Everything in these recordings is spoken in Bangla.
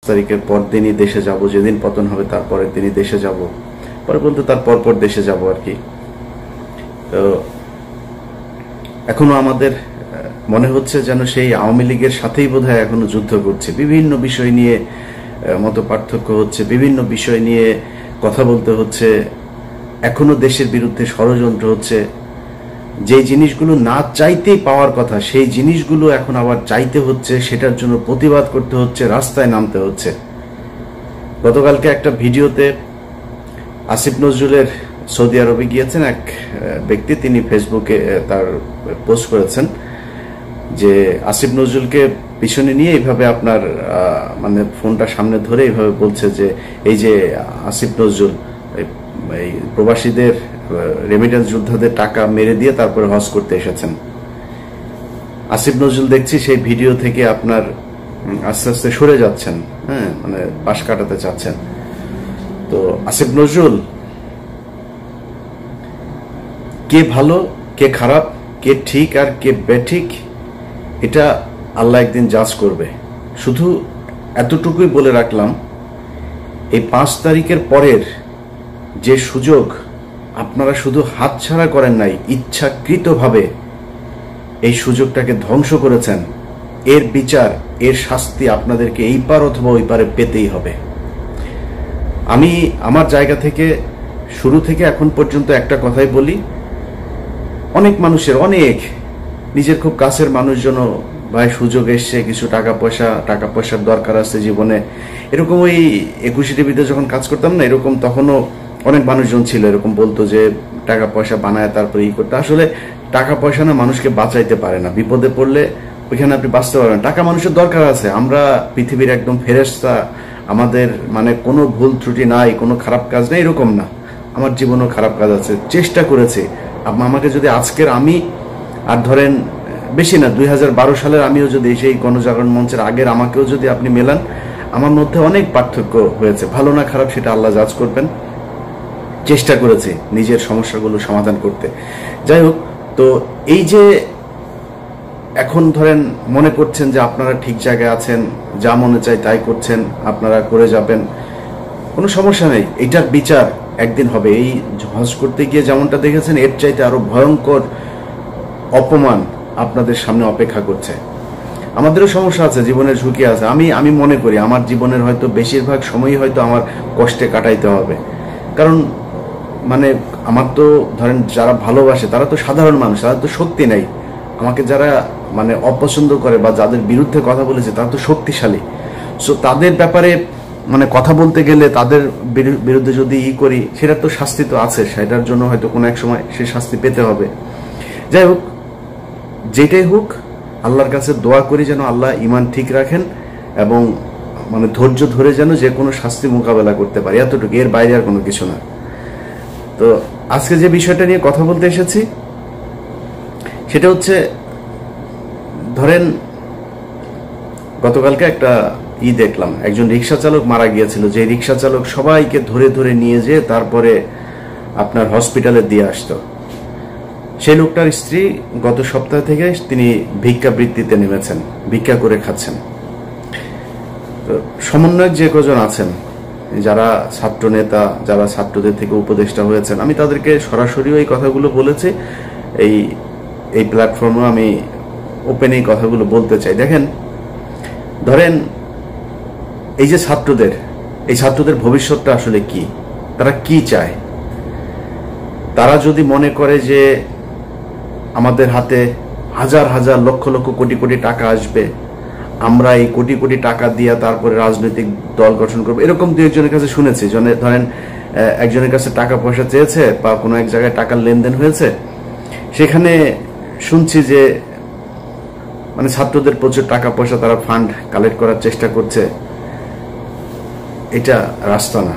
তারিখের পর দিনই দেশে যাব, যেদিন পতন হবে তার পরের দিনই দেশে যাব, পরে বলতে তার পরপর দেশে যাব আর কি। তো এখনো আমাদের মনে হচ্ছে যেন সেই আওয়ামী লীগের সাথেই বোধহয় এখনো যুদ্ধ করছে। বিভিন্ন বিষয় নিয়ে মত পার্থক্য হচ্ছে, বিভিন্ন বিষয় নিয়ে কথা বলতে হচ্ছে, এখনো দেশের বিরুদ্ধে ষড়যন্ত্র হচ্ছে। যে জিনিসগুলো না চাইতেই পাওয়ার কথা সেই জিনিসগুলো এখন আবার চাইতে হচ্ছে, সেটার জন্য প্রতিবাদ করতে হচ্ছে, রাস্তায় নামতে হচ্ছে। গতকালকে একটা ভিডিওতে আসিফ নজরুলের সৌদি আরবে গিয়েছেন এক ব্যক্তি, তিনি ফেসবুকে তার পোস্ট করেছেন যে আসিফ নজরুলকে পিছনে নিয়ে এইভাবে আপনার মানে ফোনটা সামনে ধরে এইভাবে বলছে যে এই যে আসিফ নজরুল এই প্রবাসীদের রেমিটেন্স যোদ্ধাদের টাকা মেরে দিয়ে তারপরে হজ করতে এসেছেন। আসিফ নজরুল দেখছি সেই ভিডিও থেকে আপনার আস্তে আস্তে সরে যাচ্ছেন, হ্যাঁ, মানে পাশ কাটাতে চাচ্ছেন। তো আসিফ নজরুল কে ভালো কে খারাপ, কে ঠিক আর কে বেঠিক, এটা আল্লাহ একদিন জাজ করবে। শুধু এতটুকুই বলে রাখলাম, এই 5 তারিখের পরের যে সুযোগ আপনারা শুধু হাতছাড়া করেন নাই, ইচ্ছাকৃতভাবে এই সুযোগটাকে ধ্বংস করেছেন, এর বিচার, এর শাস্তি আপনাদেরকে এই পার অথবা ওই পারে পেতেই হবে। আমি আমার জায়গা থেকে শুরু থেকে এখন পর্যন্ত একটা কথাই বলি, অনেক মানুষের, অনেক নিজের খুব কাছের মানুষজন, ভাই সুযোগ এসছে, কিছু টাকা পয়সার দরকার আছে জীবনে, এরকম ওই 21 টিভিতে যখন কাজ করতাম না, এরকম তখনও অনেক মানুষজন ছিল এরকম বলতো যে টাকা পয়সা বানায় তারপরে ই করতে। আসলে টাকা পয়সা না মানুষকে বাঁচাইতে পারে না, বিপদে পড়লে ওইখানে আপনি বাঁচতে পারবেন। টাকা মানুষের দরকার আছে, আমরা পৃথিবীর একদম ফেরেশতা, আমাদের মানে কোনো ভুল ত্রুটি নাই, কোনো খারাপ কাজ নেই, এরকম না। আমার জীবনেও খারাপ কাজ আছে, চেষ্টা করেছি। আমাকে যদি আজকের আমি আর ধরেন বেশি না 2012 সালের আমিও যদি সেই গণজাগরণ মঞ্চের আগের আমাকেও যদি আপনি মেলান, আমার মধ্যে অনেক পার্থক্য হয়েছে। ভালো না খারাপ সেটা আল্লাহ জাজ করবেন। চেষ্টা করেছি নিজের সমস্যাগুলো সমাধান করতে। যাই হোক, তো এই যে এখন ধরেন মনে করছেন যে আপনারা ঠিক জায়গায় আছেন, যা মনে চায় তাই করছেন, আপনারা করে যাবেন, কোনো সমস্যা নেই, এটার বিচার একদিন হবে। এই হজ করতে গিয়ে যেমনটা দেখেছেন, এর চাইতে আরো ভয়ঙ্কর অপমান আপনাদের সামনে অপেক্ষা করছে। আমাদেরও সমস্যা আছে, জীবনের ঝুঁকি আছে। আমি মনে করি আমার জীবনের হয়তো বেশিরভাগ সময়ই হয়তো আমার কষ্টে কাটাইতে হবে। কারণ মানে আমার তো ধরেন যারা ভালোবাসে তারা তো সাধারণ মানুষ, তারা তো শক্তি নাই। আমাকে যারা মানে অপছন্দ করে বা যাদের বিরুদ্ধে কথা বলেছে তারা তো শক্তিশালী। সো তাদের ব্যাপারে মানে কথা বলতে গেলে, তাদের বিরুদ্ধে যদি করি, সেটার তো শাস্তি তো আছে, সেটার জন্য হয়তো কোনো এক সময় সে শাস্তি পেতে হবে। যাই হোক, যেটাই হোক, আল্লাহর কাছে দোয়া করি যেন আল্লাহ ঈমান ঠিক রাখেন এবং মানে ধৈর্য ধরে যেন যে কোনো শাস্তি মোকাবেলা করতে পারি, এতটুকু, এর বাইরে আর কোনো কিছু না। তো আজকে যে বিষয়টা নিয়ে কথা বলতে এসেছি সেটা হচ্ছে, ধরেন গতকালকে একটা দেখলাম, একজন রিক্সা চালক মারা গিয়েছিল, যে রিক্সা চালক সবাইকে ধরে ধরে নিয়ে যেয়ে তারপরে আপনার হসপিটালে দিয়ে আসতো। সেই লোকটার স্ত্রী গত সপ্তাহ থেকে তিনি ভিক্ষাবৃত্তিতে নেমেছেন, ভিক্ষা করে খাচ্ছেন। সমন্বয়ক যে কজন আছেন, যারা ছাত্র নেতা, যারা ছাত্রদের থেকে উপদেষ্টা হয়েছেন, আমি তাদেরকে সরাসরি এই কথাগুলো বলেছি, এই প্ল্যাটফর্মে আমি ওপেন এই কথাগুলো বলতে চাই। দেখেন, ধরেন এই যে ছাত্রদের ভবিষ্যৎটা আসলে কি, তারা কি চায়? তারা যদি মনে করে যে আমাদের হাতে হাজার হাজার লক্ষ লক্ষ কোটি কোটি টাকা আসবে, আমরা এই কোটি কোটি টাকা দিয়ে তারপরে রাজনৈতিক দল গঠন করবো, এরকম দু একজনের কাছে শুনেছি। ধরেন একজনের কাছে টাকা পয়সা চেয়েছে বা কোনো এক জায়গায় টাকার লেনদেন হয়েছে, সেখানে শুনছি যে মানে ছাত্রদের প্রচুর টাকা পয়সা তারা ফান্ড কালেক্ট করার চেষ্টা করছে। এটা রাস্তা না।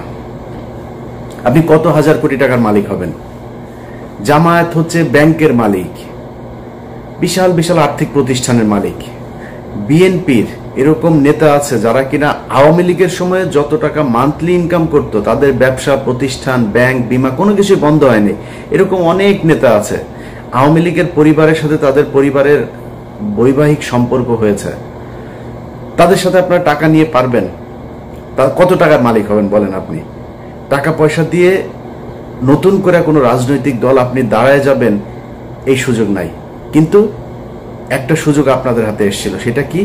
আপনি কত হাজার কোটি টাকার মালিক হবেন? জামায়াত হচ্ছে ব্যাংকের মালিক, বিশাল বিশাল আর্থিক প্রতিষ্ঠানের মালিক। বিএনপির এরকম নেতা আছে যারা কিনা আওয়ামী লীগের সময়ে যত টাকা মান্থলি ইনকাম করতো, তাদের ব্যবসা প্রতিষ্ঠান, ব্যাংক, বিমা কোনো কিছু বন্ধ হয়নি। এরকম অনেক নেতা আছে। আওয়ামী লীগের পরিবারের সাথে তাদের পরিবারের বৈবাহিক সম্পর্ক হয়েছে, তাদের সাথে আপনারা টাকা নিয়ে পারবেন? কত টাকার মালিক হবেন বলেন আপনি? টাকা পয়সা দিয়ে নতুন করে কোনো রাজনৈতিক দল আপনি দাঁড়ায় যাবেন, এই সুযোগ নাই। কিন্তু একটা সুযোগ আপনাদের হাতে এসেছিল, সেটা কি?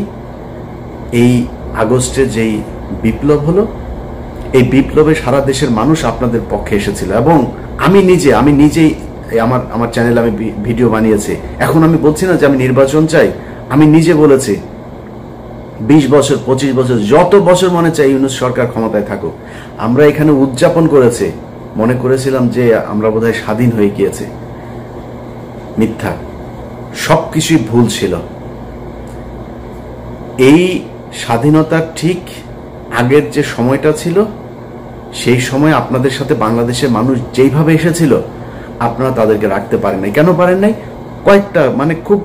এই আগস্টে যেই বিপ্লব হলো, এই বিপ্লবে সারা দেশের মানুষ আপনাদের পক্ষে এসেছিল। এবং আমি নিজেই আমার চ্যানেলে আমি ভিডিও বানিয়েছি। এখন আমি বলছি না যে আমি নির্বাচন চাই, আমি নিজে বলেছি 20 বছর 25 বছর যত বছর মনে চাই ইউনূস সরকার ক্ষমতায় থাকুক। আমরা এখানে উদযাপন করেছি, মনে করেছিলাম যে আমরা বোধহয় স্বাধীন হয়ে গিয়েছি। মিথ্যা, সবকিছুই ভুল ছিল। এই স্বাধীনতার ঠিক আগের যে সময়টা ছিল, সেই সময় আপনাদের সাথে বাংলাদেশের মানুষ যেইভাবে এসেছিল, আপনারা তাদেরকে রাখতে পারেন নাই। কেন পারেন নাই? কয়েকটা, মানে খুব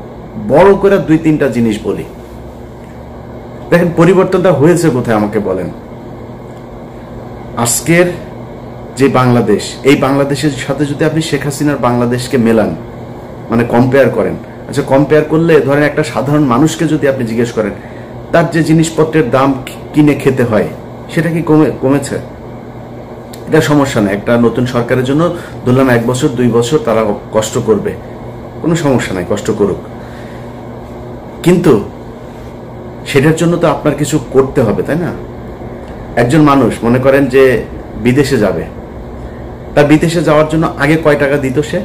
বড় করে 2-3টা জিনিস বলি। দেখেন পরিবর্তনটা হয়েছে কোথায় আমাকে বলেন। আজকের যে বাংলাদেশ, এই বাংলাদেশের সাথে যদি আপনি শেখ হাসিনার বাংলাদেশকে মেলান, মানে কম্পেয়ার করেন, আচ্ছা কম্পেয়ার করলে ধরেন একটা সাধারণ মানুষকে যদি আপনি জিজ্ঞেস করেন তার যে জিনিসপত্রের দাম কিনে খেতে হয়, সেটা কি কমেছে? এটা সমস্যা না। একটা নতুন সরকারের জন্য ধরলাম 1 বছর 2 বছর তারা কষ্ট করবে, কোনো সমস্যা নাই, কষ্ট করুক। কিন্তু সেটার জন্য তো আপনার কিছু করতে হবে, তাই না? একজন মানুষ মনে করেন যে বিদেশে যাবে, তার বিদেশে যাওয়ার জন্য আগে কয় টাকা দিত সে?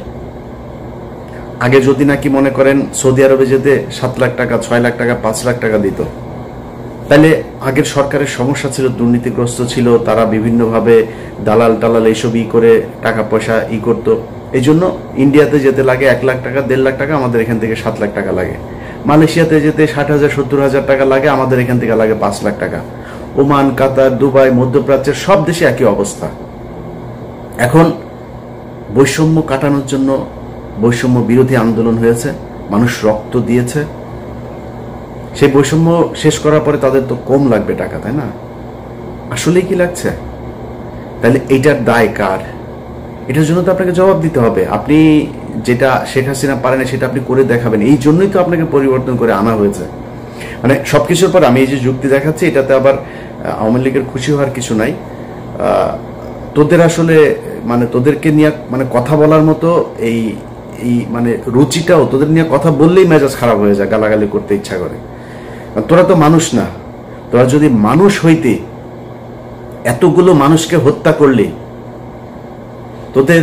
আগে যদি নাকি মনে করেন সৌদি আরবে যেতে 7 লাখ টাকা, 6 লাখ টাকা, 5 লাখ টাকা দিত, তাহলে আগের সরকারের সমস্যা ছিল, দুর্নীতিগ্রস্ত ছিল, তারা বিভিন্নভাবে দালাল টালাল এইসব করে টাকা পয়সা করতো। এই জন্য ইন্ডিয়াতে যেতে লাগে 1 লাখ টাকা, 1.5 লাখ টাকা, আমাদের এখান থেকে 7 লাখ টাকা লাগে। মালয়েশিয়াতে যেতে 60,000 70,000 টাকা লাগে, আমাদের এখান থেকে লাগে 5 লাখ টাকা। ওমান, কাতার, দুবাই, মধ্যপ্রাচ্যের সব দেশে একই অবস্থা। এখন বৈষম্য কাটানোর জন্য বৈষম্য বিরোধী আন্দোলন হয়েছে, মানুষ রক্ত দিয়েছে। সেই বৈষম্য শেষ করার পরে তাদের তো কম লাগবে টাকা, তাই না? আসলেই কি লাগছে? তাহলে এইটার দায় কার? এটার জন্য তো আপনাকে জবাব দিতে হবে। আপনি যেটা শেখ হাসিনা পারেন সেটা আপনি করে দেখাবেন। এই জন্যই তো আপনাকে পরিবর্তন করে আনা হয়েছে। মানে সবকিছুর পর আমি এই যে যুক্তি দেখাচ্ছি, এটাতে আবার আওয়ামী লীগের খুশি হওয়ার কিছু নাই। তোদের আসলে মানে তোদেরকে নিয়ে মানে কথা বলার মতো এই মানে রুচিটাও, তোদের নিয়ে কথা বললেই মেজাজ খারাপ হয়ে যায়, গালাগালি করতে ইচ্ছা করে। তোরা তো মানুষ না। তোরা যদি মানুষ হইতে এতগুলো মানুষকে হত্যা করলি, তোদের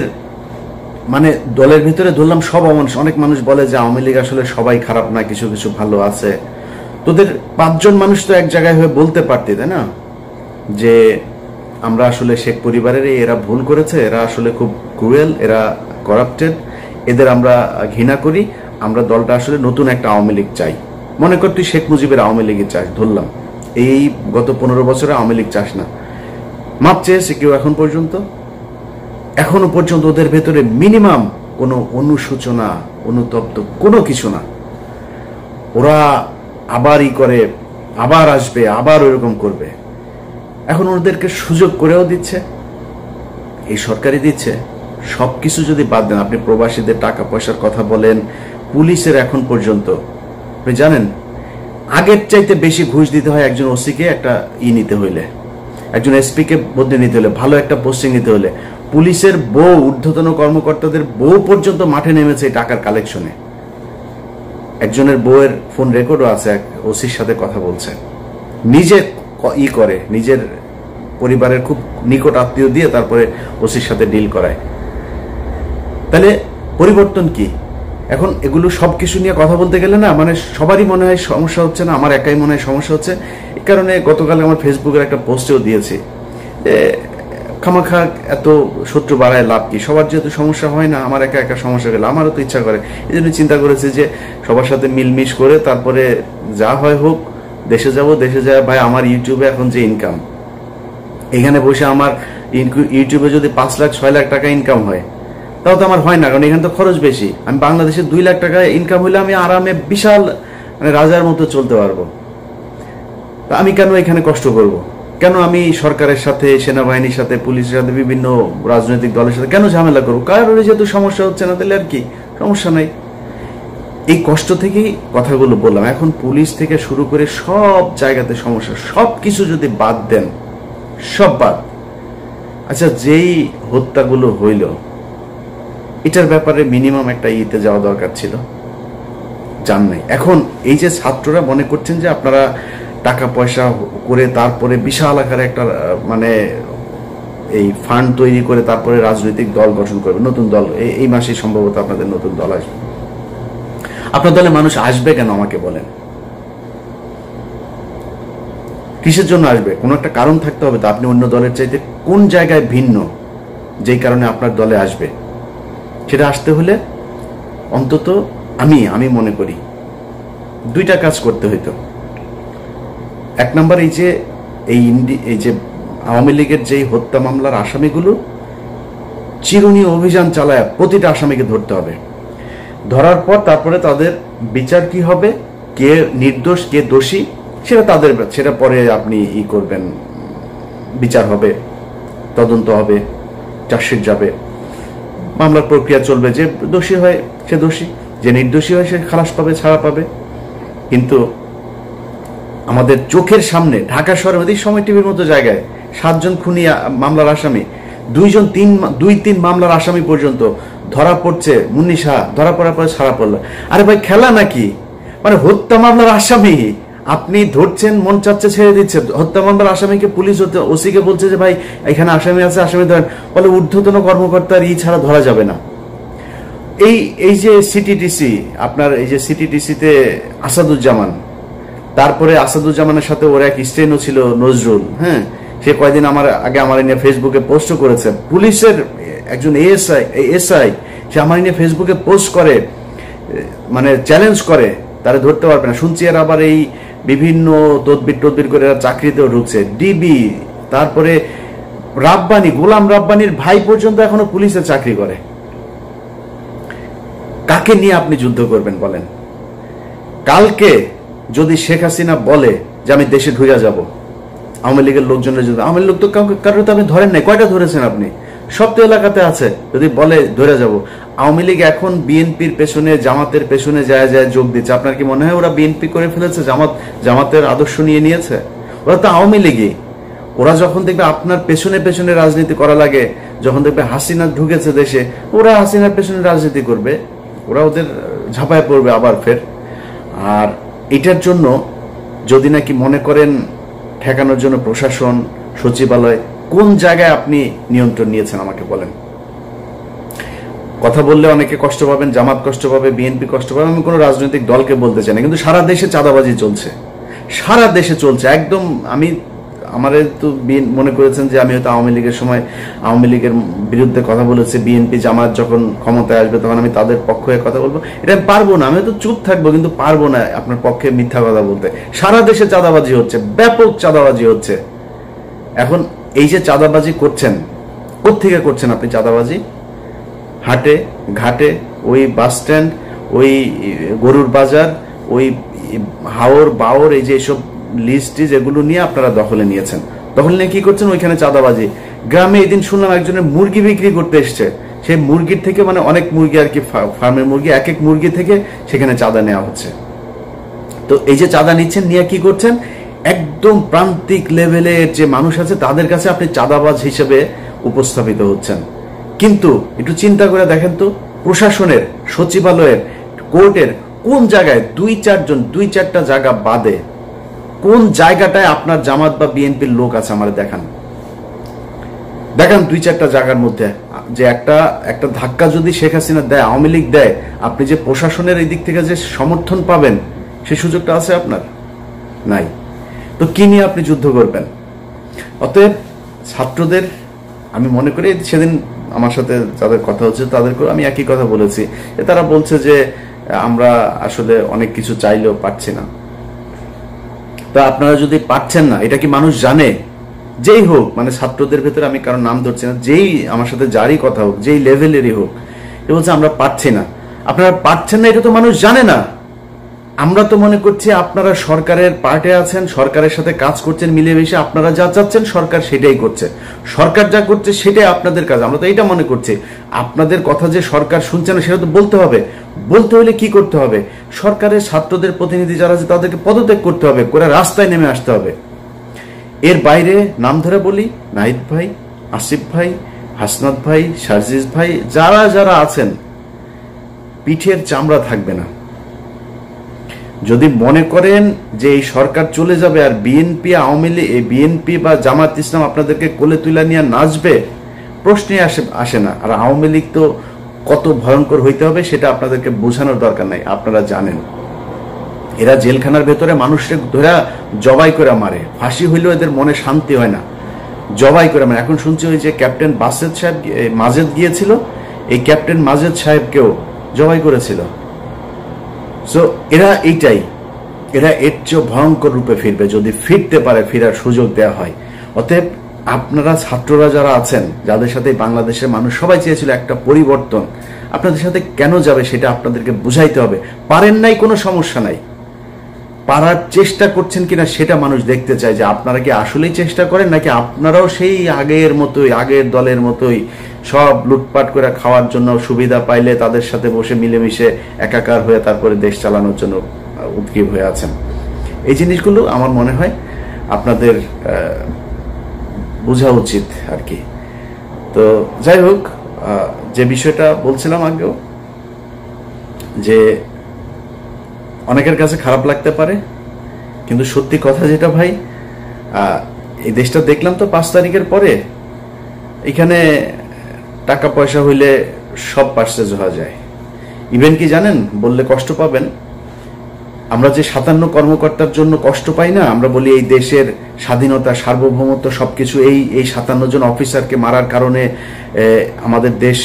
মানে দলের ভিতরে ধরলাম সব অমানুষ। অনেক মানুষ বলে যে আওয়ামী লীগ আসলে সবাই খারাপ না, কিছু কিছু ভালো আছে। তোদের 5 জন মানুষ তো এক জায়গায় হয়ে বলতে পারতি, তাই না, যে আমরা আসলে শেখ পরিবারের এরা ভুল করেছে, এরা আসলে খুব ক্রুয়েল, এরা করাপ্টেড, এদের আমরা ঘৃণা করি, আমরা দলটা আসলে নতুন একটা আওয়ামী লীগ চাই। মনে কর তুই শেখ মুজিবের আওয়ামী লীগের চাস, ধরলাম এই গত 15 বছরে আওয়ামী লীগ চাস না, মাপ চেয়েছে কেউ এখনো পর্যন্ত ওদের ভেতরে মিনিমাম কোনো অনুশোচনা, অনুতপ্ত কোনো কিছু না। ওরা আবার করে, আবার আসবে, আবার ওইরকম করবে। এখন ওদেরকে সুযোগ করেও দিচ্ছে, এই সরকারই দিচ্ছে। সবকিছু যদি বাদ দেন, আপনি প্রবাসীদের টাকা পয়সার কথা বলেন, পুলিশের এখন পর্যন্ত আপনি জানেন আগের চাইতে বেশি ঘুষ দিতে হয় একজন ওসিকে একটা নিতে হইলে, একজন এসপিকে বদলে নিতে হলে, ভালো একটা পোস্টিং নিতে হলে। পুলিশের বউ, ঊর্ধ্বতন কর্মকর্তাদের বউ পর্যন্ত মাঠে নেমেছে টাকার কালেকশনে। একজনের বউয়ের ফোন রেকর্ডও আছে, এক ওসির সাথে কথা বলছে, নিজে করে, নিজের পরিবারের খুব নিকট আত্মীয় দিয়ে তারপরে ওসির সাথে ডিল করায়। তাহলে পরিবর্তন কি? এখন এগুলো সবকিছু নিয়ে কথা বলতে গেলে না, মানে সবারই মনে হয় সমস্যা হচ্ছে না, আমার একাই মনে হয় সমস্যা হচ্ছে। এই কারণে গতকাল আমার ফেসবুকের একটা পোস্টেও দিয়েছি যে খামাখা এত শত্রু বাড়ায় লাভ কি? সবার যেহেতু সমস্যা হয় না, আমার একা একা সমস্যা গেলে আমারও তো ইচ্ছা করে। এই জন্য চিন্তা করেছি যে সবার সাথে মিলমিশ করে তারপরে যা হয় হোক, দেশে যাব, দেশে যায় ভাই আমার ইউটিউবে এখন যে ইনকাম, এখানে বসে আমার ইউটিউবে যদি 5 লাখ 6 লাখ টাকা ইনকাম হয়, তাও তো আমার হয় না, কারণ এখানে তো খরচ বেশি। আমি বাংলাদেশে 2 লাখ টাকা ইনকাম হইলে আমি আরামে বিশাল মানে রাজার মতো চলতে পারবো। তা আমি কেন এখানে কষ্ট করব? কেন আমি সরকারের সাথে, সেনাবাহিনীর সাথে, পুলিশের সাথে, বিভিন্ন রাজনৈতিক দলের সাথে কেন ঝামেলা করবো? কারোর যেহেতু সমস্যা হচ্ছে না, তাহলে আর কি, সমস্যা নাই। এই কষ্ট থেকেই কথাগুলো বললাম। এখন পুলিশ থেকে শুরু করে সব জায়গাতে সমস্যা। সব কিছু যদি বাদ দেন, সব বাদ। আচ্ছা, যেই হত্যাগুলো হইল এটার ব্যাপারে মিনিমাম একটা ইতে যাওয়া দরকার ছিল, জান নাই। এখন এই যে ছাত্ররা মনে করছেন যে আপনারা টাকা পয়সা করে তারপরে বিশাল আকারে একটা মানে এই ফান্ড তৈরি করে তারপরে রাজনৈতিক দল গঠন করবে, নতুন দল। এই মাসে সম্ভবত আপনাদের নতুন দল আসবে। আপনার দলে মানুষ আসবে কেন আমাকে বলেন? কিসের জন্য আসবে? কোনো একটা কারণ থাকতে হবে তো। আপনি অন্য দলের চাইতে কোন জায়গায় ভিন্ন যেই কারণে আপনার দলে আসবে? সেটা আসতে হলে অন্তত আমি মনে করি দুইটা কাজ করতে হইতো। এক নম্বর, এই যে আওয়ামী লীগের যেই হত্যা মামলার আসামিগুলো, চিরুনি অভিযান চালায় প্রতিটা আসামিকে ধরতে হবে। ধরার পর তারপরে তাদের বিচার কি হবে, কে নির্দোষ কে দোষী সেটা পরে আপনি করবেন, বিচার হবে, তদন্ত হবে, চার্জশিট যাবে, মামলার প্রক্রিয়া চলবে। যে দোষী হয় সে দোষী, যে নির্দোষী হয় সে খালাস পাবে, ছাড়া পাবে। কিন্তু আমাদের চোখের সামনে ঢাকা শহরের মধ্যে সময় টিভির মতো জায়গায় 7 জন খুনি মামলার আসামি, 2-3 মামলার আসামি পর্যন্ত ধরা পড়ছে। মুন্নি শাহ ধরা পড়ার পরে ছাড়া পড়লো। আরে ভাই, খেলা নাকি? মানে হত্যা মামলার আসামি আপনি ধরছেন, মন চাচ্ছে ছেড়ে দিচ্ছে। হত্যা মামলার আসামিকে পুলিশ ওসিকে বলছে যে ভাই এখানে আসামি আছে, আসামি ধরেন। বলে ঊর্ধ্বতন কর্মকর্তার ছাড়া ধরা যাবে না। এই যে সিটিটিসি, আপনার এই যে সিটিটিসিতে আসাদুজ্জামান, তারপরে আসাদুজ্জামানের সাথে ওর এক স্টেনও ছিল নজরুল, হ্যাঁ, সে কয়েকদিন আমার নিয়ে ফেসবুকে পোস্টও করেছে। পুলিশের একজন এসআই সে আমার নিয়ে ফেসবুকে পোস্ট করে, মানে চ্যালেঞ্জ করে, তারা ধরতে পারবে না। শুনছি আর আবার এই বিভিন্ন তদবির করে চাকরিতেও ঢুকছে। ডিবি, তারপরে গোলাম রাব্বানির ভাই পর্যন্ত এখনো পুলিশে চাকরি করে। কাকে নিয়ে আপনি যুদ্ধ করবেন বলেন? কালকে যদি শেখ হাসিনা বলে যে আমি দেশে ঢুকে যাব, আওয়ামী লীগের লোকজনের যদি, আওয়ামী লীগ তো কারো তো আপনি ধরেন নাই, কয়টা ধরেছেন আপনি? সব তো এলাকাতে আছে। যদি বলে ধরে যাব, আওয়ামী লীগ এখন বিএনপির পেছনে, জামাতের পেছনে যায় যোগ দিচ্ছে। আপনার কি মনে হয় ওরা বিএনপি করে ফেলেছে, জামাতের আদর্শ নিয়ে নিয়েছে? ওরা তো আওয়ামী লীগই। ওরা যখন দেখবে আপনার পেছনে পেছনে রাজনীতি করা লাগে, যখন দেখবে হাসিনা ঢুকেছে দেশে, ওরা হাসিনার পেছনে রাজনীতি করবে, ওরা ওদের ঝাঁপায় পড়বে আবার ফের। আর এটার জন্য যদি নাকি মনে করেন ঠেকানোর জন্য প্রশাসন, সচিবালয়, কোন জায়গায় আপনি নিয়ন্ত্রণ নিয়েছেন আমাকে বলেন? কথা বললে অনেকে কষ্ট পাবেন, জামাত কষ্ট পাবে, বিএনপি কষ্ট পাবে, আমি কোনো রাজনৈতিক দলকে বলতে চাই না, কিন্তু সারা দেশে চাঁদাবাজি চলছে, সারা দেশে চলছে একদম। আমারে তো মনে করেছেন যে আমি হয়তো আওয়ামী লীগের সময় আওয়ামী লীগের বিরুদ্ধে কথা বলেছি, বিএনপি জামাত যখন ক্ষমতায় আসবে তখন আমি তাদের পক্ষ হয়ে কথা বলবো। এটা আমি পারবো না, আমি হয়তো চুপ থাকবো, কিন্তু পারবো না আপনার পক্ষে মিথ্যা কথা বলতে। সারা দেশে চাঁদাবাজি হচ্ছে, ব্যাপক চাঁদাবাজি হচ্ছে। এখন এই যে চাঁদাবাজি করছেন, কোত্থেকে করছেন আপনি চাঁদাবাজি? হাটে ঘাটে, ওই বাস স্ট্যান্ড, ওই গরুর বাজার, ওই হাওর বাওর, এই যে এসব লিস্ট যেগুলো নিয়ে আপনারা দখলে নিয়েছেন। দখলে নিয়ে কি করছেন? ওইখানে চাঁদাবাজি। গ্রামে এদিন শুনলাম একজনের মুরগি বিক্রি করতে এসছে, সেই মুরগির থেকে, মানে অনেক মুরগি আর কি, ফার্মের মুরগি, এক এক মুরগি থেকে সেখানে চাঁদা নেওয়া হচ্ছে। তো এই যে চাঁদা নিচ্ছেন, নিয়ে কি করছেন? একদম প্রান্তিক লেভেলের যে মানুষ আছে তাদের কাছে আপনি চাঁদাবাজ হিসেবে উপস্থাপিত হচ্ছেন। কিন্তু একটু চিন্তা করে দেখেন তো, প্রশাসনের, সচিবালয়ের, কোর্টের কোন জায়গায় 2-4টা জায়গা বাদে কোন জায়গাটায় আপনার জামাত বা বিএনপির লোক আছে? আমার দেখান 2-4টা জায়গার মধ্যে যে একটা ধাক্কা যদি শেখ হাসিনা দেয়, আওয়ামী লীগ দেয়, আপনি যে প্রশাসনের এই দিক থেকে যে সমর্থন পাবেন সেই সুযোগটা আছে আপনার? নাই। তো কি নিয়ে আপনি যুদ্ধ করবেন? অতএব ছাত্রদের আমি মনে করি, সেদিন আমার সাথে যাদের কথা হচ্ছে তাদেরকে আমি একই কথা বলেছি, তারা বলছে যে আমরা আসলে অনেক কিছু চাইলেও পাচ্ছি না। তা আপনারা যদি পাচ্ছেন না, এটা কি মানুষ জানে? যেই হোক, মানে ছাত্রদের ভেতরে আমি কারণ নাম ধরছি না, যেই আমার সাথে যারই কথা হোক, যেই লেভেলেরই হোক, এ বলছে আমরা পাচ্ছি না। আপনারা পাচ্ছেন না, এটা তো মানুষ জানে না। আমরা তো মনে করছি আপনারা সরকারের পার্টে আছেন, সরকারের সাথে কাজ করছেন মিলেমিশে, আপনারা যা চাচ্ছেন সরকার সেটাই করছে, সরকার যা করছে সেটাই আপনাদের কাজ। আমরা তো এটা মনে করছি। আপনাদের কথা যে সরকার শুনছে না সেটা তো বলতে হবে। বলতে হলে কি করতে হবে? সরকারের ছাত্রদের প্রতিনিধি যারা আছে তাদেরকে পদত্যাগ করতে হবে, করে রাস্তায় নেমে আসতে হবে। এর বাইরে নাম ধরে বলি, নাহিদ ভাই, আসিফ ভাই, হাসনাত ভাই, সার্জিস ভাই, যারা যারা আছেন, পিঠের চামড়া থাকবে না। যদি মনে করেন যে এই সরকার চলে যাবে আর বিএনপি আওয়ামী লীগ, বিএনপি বা জামাত ইসলাম আপনাদেরকে কোলে তুলে নিয়ে নাচবে, প্রশ্নই আসে না। আর আওয়ামী লীগ তো কত ভয়ঙ্কর হইতে হবে সেটা আপনাদেরকে বোঝানোর দরকার নাই, আপনারা জানেন। এরা জেলখানার ভেতরে মানুষকে ধরে জবাই করে মারে, ফাঁসি হইলেও এদের মনে শান্তি হয় না, জবাই করে মারে। এখন শুনছি ওই যে ক্যাপ্টেন বাসেদ সাহেব মাজেদ গিয়েছিল, এই ক্যাপ্টেন মাজেদ সাহেবকেও জবাই করেছিল। সো এরা এইটাই, এরা এর চেয়েও ভয়ঙ্কর রূপে ফিরবে যদি ফিরতে পারে, ফেরার সুযোগ দেওয়া হয়। অতএব আপনারা ছাত্ররা যারা আছেন, যাদের সাথে বাংলাদেশের মানুষ সবাই চেয়েছিল একটা পরিবর্তন, আপনাদের সাথে কেন যাবে সেটা আপনাদেরকে বুঝাইতে হবে। পারেন নাই, কোনো সমস্যা নাই, পারার চেষ্টা করছেন কিনা সেটা মানুষ দেখতে চায়, যে আপনারা কি আসলেই চেষ্টা করেন নাকি আপনারাও সেই আগের মতোই, আগের দলের মতোই সব লুটপাট করে খাওয়ার জন্য, সুবিধা পাইলে তাদের সাথে বসে মিলেমিশে একাকার হয়ে তারপরে দেশ চালানোর জন্য উদ্গ্রীব হয়ে আছেন। এই জিনিসগুলো আমার মনে হয় আপনাদের বোঝা উচিত আর কি। তো যাই হোক, যে বিষয়টা বলছিলাম আগেও, যে অনেকের কাছে খারাপ লাগতে পারে, কিন্তু সত্যি কথা যেটা ভাই, এই দেশটা দেখলাম তো 5 তারিখের পরে, এখানে টাকা পয়সা হইলে সব পার্সেজ হওয়া যায়। ইভেন কি জানেন, বললে কষ্ট পাবেন, আমরা যে 57 কর্মকর্তার জন্য কষ্ট পাই না, আমরা বলি এই দেশের স্বাধীনতা, সার্বভৌমত্ব সবকিছু এই 57 জন অফিসারকে মারার কারণে আমাদের দেশ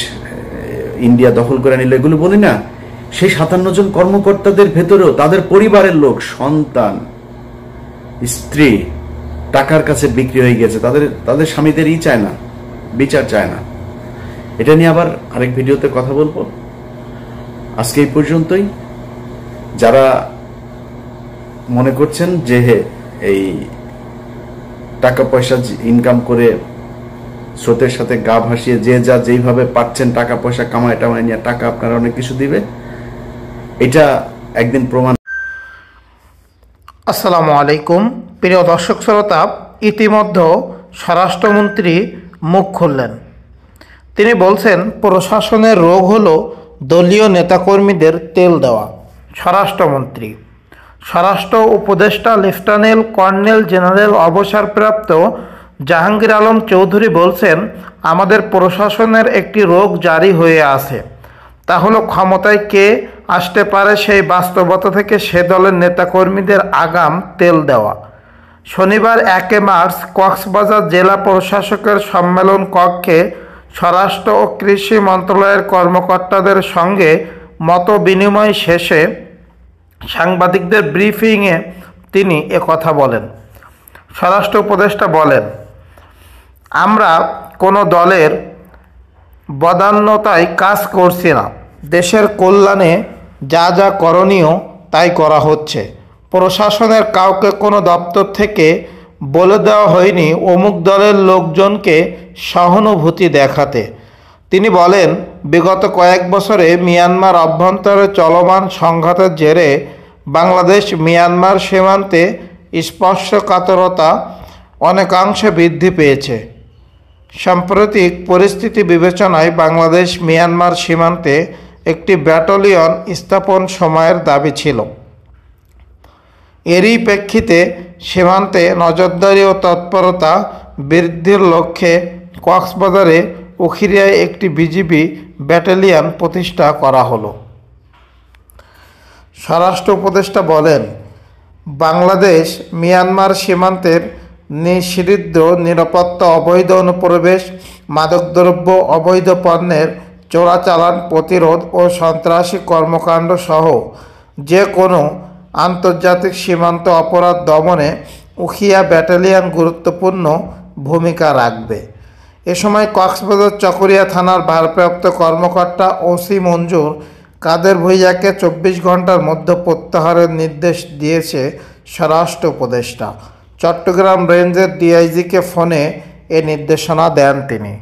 ইন্ডিয়া দখল করে নিল, এগুলো বলি না। সেই 57 জন কর্মকর্তাদের ভেতরেও তাদের পরিবারের লোক, সন্তান, স্ত্রী টাকার কাছে বিক্রি হয়ে গেছে, তাদের স্বামীদেরই চায় না, বিচার চায় না। এটা নিয়ে আবার আরেক ভিডিওতে কথা বলবো। আজকে এই পর্যন্তই। যারা মনে করছেন যে এই টাকা পয়সা ইনকাম করে স্রোতের সাথে গা ভাসিয়ে যে যা যেইভাবে পাচ্ছেন টাকা পয়সা কামায় টামায় নিয়ে টাকা আপনারা অনেক কিছু দিবে, এটা একদিন প্রমাণ। আসসালামু আলাইকুম প্রিয় দর্শক শ্রোতা, ইতিমধ্যে স্বরাষ্ট্রমন্ত্রী মুখ খুললেন। তিনি বলছেন প্রশাসনের রোগ হলো দলীয় নেতাকর্মীদের তেল দেওয়া। স্বরাষ্ট্রমন্ত্রী, স্বরাষ্ট্র উপদেষ্টা লেফটেন্যান্ট কর্নেল জেনারেল অবসরপ্রাপ্ত জাহাঙ্গীর আলম চৌধুরী বলছেন, আমাদের প্রশাসনের একটি রোগ জারি হয়ে আছে, তা হলো ক্ষমতায় কে আসতে পারে সেই বাস্তবতা থেকে সে দলের নেতাকর্মীদের আগাম তেল দেওয়া। শনিবার 1 মার্চ কক্সবাজার জেলা প্রশাসকের সম্মেলন কক্ষে স্বরাষ্ট্র ও কৃষি মন্ত্রণালয়ের কর্মকর্তাদের সঙ্গে মত বিনিময় শেষে সাংবাদিকদের ব্রিফিংয়ে তিনি একথা বলেন। স্বরাষ্ট্র উপদেষ্টা বলেন, আমরা কোনো দলের বদান্যতায় কাজ করছি না, দেশের কল্যাণে যা যা করণীয় তাই করা হচ্ছে। প্রশাসনের কাউকে কোনো দপ্তর থেকে বলে দেওয়া হয়নি অমুক দলের লোকজনকে সহানুভূতি দেখাতে। তিনি বলেন, বিগত কয়েক বছরে মিয়ানমার অভ্যন্তরে চলমান সংঘাতের জেরে বাংলাদেশ মিয়ানমার সীমান্তে স্পর্শকাতরতা অনেকাংশে বৃদ্ধি পেয়েছে। সাম্প্রতিক পরিস্থিতি বিবেচনায় বাংলাদেশ মিয়ানমার সীমান্তে একটি ব্যাটালিয়ন স্থাপন সময়ের দাবি ছিল। এরই প্রেক্ষিতে সীমান্তে নজরদারি ও তৎপরতা বৃদ্ধির লক্ষ্যে কক্সবাজারে উখিরিয়ায় একটি বিজিবি ব্যাটালিয়ন প্রতিষ্ঠা করা হলো। স্বরাষ্ট্র উপদেষ্টা বলেন, বাংলাদেশ মিয়ানমার সীমান্তের নিষিদ্ধ নিরাপত্তা, অবৈধ অনুপ্রবেশ, মাদকদ্রব্য, অবৈধ পণ্যের চোরাচালান প্রতিরোধ ও সন্ত্রাসী কর্মকাণ্ড সহ যে কোনো আন্তর্জাতিক সীমান্ত অপরাধ দমনে উখিয়া ব্যাটালিয়ন গুরুত্বপূর্ণ ভূমিকা রাখবে। এ সময় কক্সবাজার চকরিয়া থানার ভারপ্রাপ্ত কর্মকর্তা ওসি মঞ্জুর কাদের ভূঁইয়াকে 24 ঘন্টার মধ্যে প্রত্যাহারের নির্দেশ দিয়েছে স্বরাষ্ট্র উপদেষ্টা। চট্টগ্রাম রেঞ্জের ডিআইজিকে ফোনে এ নির্দেশনা দেন তিনি।